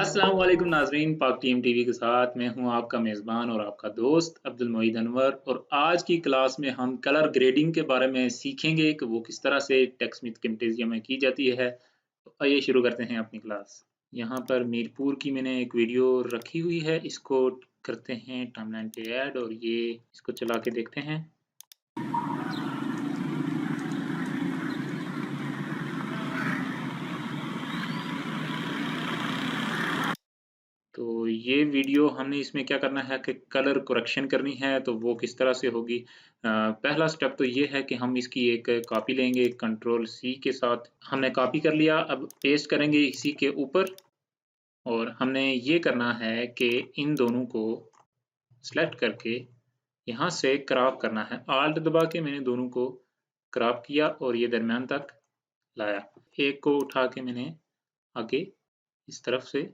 अस्सलाम वालेकुम नाज़रीन, पाक टीम टीवी के साथ मैं हूं आपका मेज़बान और आपका दोस्त अब्दुल मोईद अनवर। और आज की क्लास में हम कलर ग्रेडिंग के बारे में सीखेंगे कि वो किस तरह से टेक्सटस्मिथ कैमटेसिया में की जाती है। तो आइए शुरू करते हैं अपनी क्लास। यहाँ पर मीरपुर की मैंने एक वीडियो रखी हुई है, इसको करते हैं टाइमलाइन पे ऐड और ये इसको चला के देखते हैं। तो ये वीडियो हमने इसमें क्या करना है कि कलर करेक्शन करनी है, तो वो किस तरह से होगी। पहला स्टेप तो ये है कि हम इसकी एक कॉपी लेंगे कंट्रोल सी के साथ। हमने कॉपी कर लिया, अब पेस्ट करेंगे इसी के ऊपर। और हमने ये करना है कि इन दोनों को सेलेक्ट करके यहाँ से क्रॉप करना है। आल्ट दबा के मैंने दोनों को क्रॉप किया और ये दरमियान तक लाया। एक को उठा के मैंने आगे इस तरफ से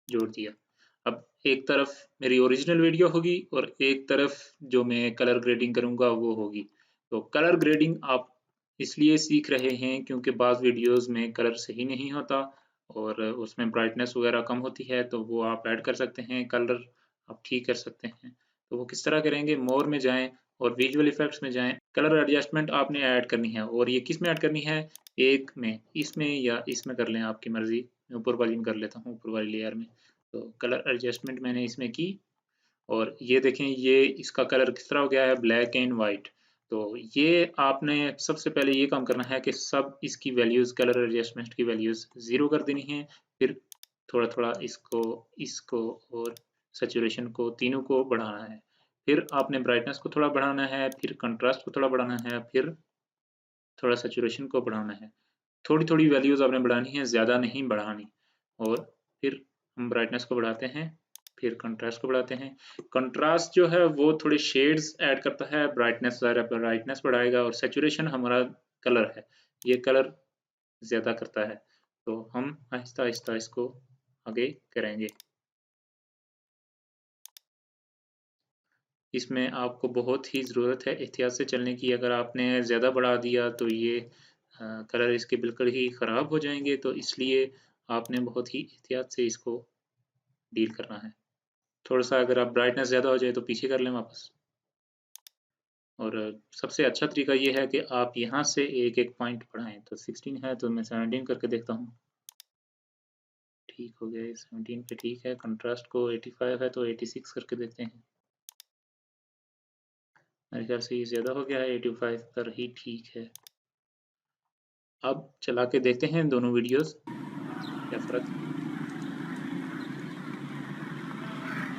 जोड़ दिया। अब एक तरफ मेरी ओरिजिनल वीडियो होगी और एक तरफ जो मैं कलर ग्रेडिंग करूँगा वो होगी। तो कलर ग्रेडिंग आप इसलिए सीख रहे हैं क्योंकि बाज़ वीडियोज़ में कलर सही नहीं होता और उसमें ब्राइटनेस वगैरह कम होती है, तो वो आप ऐड कर सकते हैं, कलर आप ठीक कर सकते हैं। तो वो किस तरह करेंगे, मोर में जाएँ और विजुअल इफेक्ट्स में जाएँ। कलर एडजस्टमेंट आपने ऐड करनी है और ये किस में ऐड करनी है, एक में, इसमें या इसमें कर लें, आपकी मर्ज़ी। मैं ऊपर वाली में कर लेता हूँ, ऊपर वाली लेयर में। तो कलर एडजस्टमेंट मैंने इसमें की और ये देखें, ये इसका कलर किस तरह हो गया है, ब्लैक एंड वाइट। तो ये आपने सबसे पहले ये काम करना है कि सब इसकी वैल्यूज़, कलर एडजस्टमेंट की वैल्यूज़ 0 कर देनी है। फिर थोड़ा-थोड़ा इसको, इसको और सैचुरेशन को, तीनों को बढ़ाना है। फिर आपने ब्राइटनेस को थोड़ा बढ़ाना है, फिर कंट्रास्ट को थोड़ा बढ़ाना है, फिर थोड़ा सैचुरेशन को बढ़ाना है। थोड़ी-थोड़ी वैल्यूज़ आपने बढ़ानी है, ज़्यादा नहीं बढ़ानी। और फिर हम ब्राइटनेस को बढ़ाते हैं, फिर कंट्रास्ट को बढ़ाते हैं। कंट्रास्ट जो है वो थोड़े शेड्स ऐड करता है, ब्राइटनेस ब्राइटनेस बढ़ाएगा और सैचुरेशन हमारा कलर है, ये कलर ज़्यादा करता है। तो हम आहिस्ता-आहिस्ता इसको आगे करेंगे। इसमें आपको बहुत ही ज़रूरत है एहतियात से चलने की। अगर आपने ज़्यादा बढ़ा दिया तो ये कलर इसके बिल्कुल ही ख़राब हो जाएँगे, तो इसलिए आपने बहुत ही एहतियात से इसको डील करना है। थोड़ा-सा अगर आप ब्राइटनेस ज़्यादा हो जाए तो पीछे कर लें वापस। और सबसे अच्छा तरीका ये है कि आप यहाँ से एक-एक पॉइंट बढ़ाएँ। तो 16 है तो मैं 17 करके देखता हूँ। ठीक हो गया, ये 17 पे ठीक है। कंट्रास्ट को 85 है तो 86 करके देखते हैं। मेरे ख्याल से ये ज़्यादा हो गया है, 85 पर ही ठीक है। अब चला के देखते हैं दोनों वीडियोज़, क्या फ़र्क है।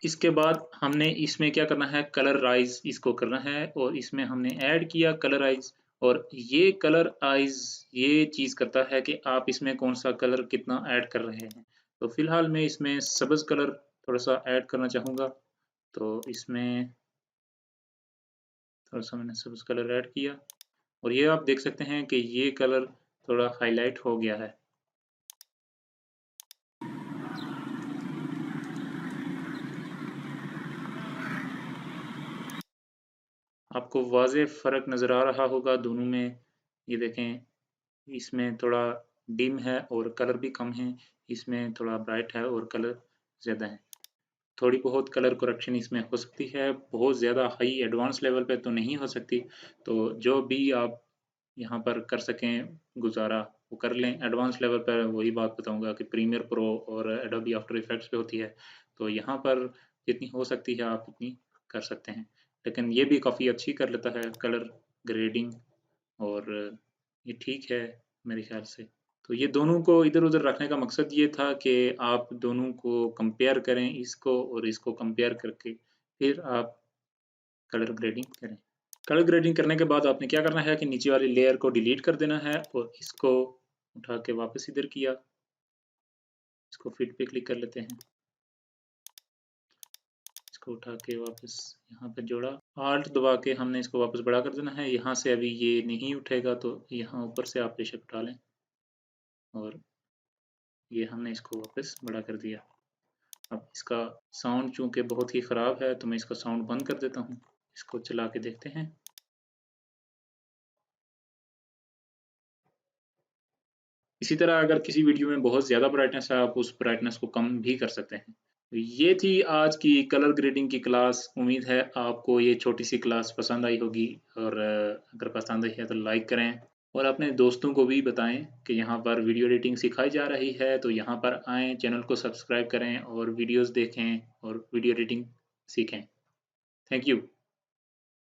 इसके बाद हमने इसमें क्या करना है, कलराइज़ इसको करना है और इसमें हमने ऐड किया कलराइज़। और ये कलर आइज़ ये चीज़ करता है कि आप इसमें कौन-सा कलर कितना ऐड कर रहे हैं। तो फ़िलहाल मैं इसमें सब्ज़ कलर थोड़ा-सा ऐड करना चाहूँगा, तो इसमें थोड़ा-सा मैंने सब्ज़ कलर ऐड किया और ये आप देख सकते हैं कि ये कलर थोड़ा हाइलाइट हो गया है। आपको वाज़ेह फ़र्क नज़र आ रहा होगा दोनों में। ये देखें, इसमें थोड़ा डिम है और कलर भी कम है, इसमें थोड़ा ब्राइट है और कलर ज़्यादा है। थोड़ी बहुत कलर करेक्शन इसमें हो सकती है, बहुत ज़्यादा हाई एडवांस लेवल पे तो नहीं हो सकती। तो जो भी आप यहाँ पर कर सकें गुज़ारा, वो कर लें। एडवांस लेवल पर वही बात बताऊँगा कि प्रीमियर प्रो और एडोबी आफ्टर इफेक्ट्स पे होती है। तो यहाँ पर जितनी हो सकती है आप उतनी कर सकते हैं। लेकिन ये भी काफ़ी अच्छी कर लेता है कलर ग्रेडिंग और ये ठीक है मेरे ख़्याल से। तो ये दोनों को इधर-उधर रखने का मकसद ये था कि आप दोनों को कंपेयर करें, इसको और इसको कंपेयर करके फिर आप कलर ग्रेडिंग करें। कलर ग्रेडिंग करने के बाद आपने क्या करना है कि नीचे वाली लेयर को डिलीट कर देना है और इसको उठा के वापस इधर किया। इसको फिट पे क्लिक कर लेते हैं। इसको उठा के वापस यहाँ पे जोड़ा। आल्ट दबा के हमने इसको वापस बड़ा कर देना है। यहाँ से अभी ये नहीं उठेगा तो यहाँ ऊपर से आप बेशक उठा लें और ये हमने इसको वापस बड़ा कर दिया। अब इसका साउंड चूँकि बहुत ही ख़राब है तो मैं इसका साउंड बंद कर देता हूँ। इसको चला के देखते हैं। इसी तरह अगर किसी वीडियो में बहुत ज़्यादा ब्राइटनेस है, आप उस ब्राइटनेस को कम भी कर सकते हैं। तो ये थी आज की कलर ग्रेडिंग की क्लास। उम्मीद है आपको ये छोटी-सी क्लास पसंद आई होगी और अगर पसंद आई है तो लाइक करें और अपने दोस्तों को भी बताएँ कि यहाँ पर वीडियो एडिटिंग सिखाई जा रही है, तो यहाँ पर आएँ, चैनल को सब्सक्राइब करें और वीडियोज़ देखें और वीडियो एडिटिंग सीखें। Thank you.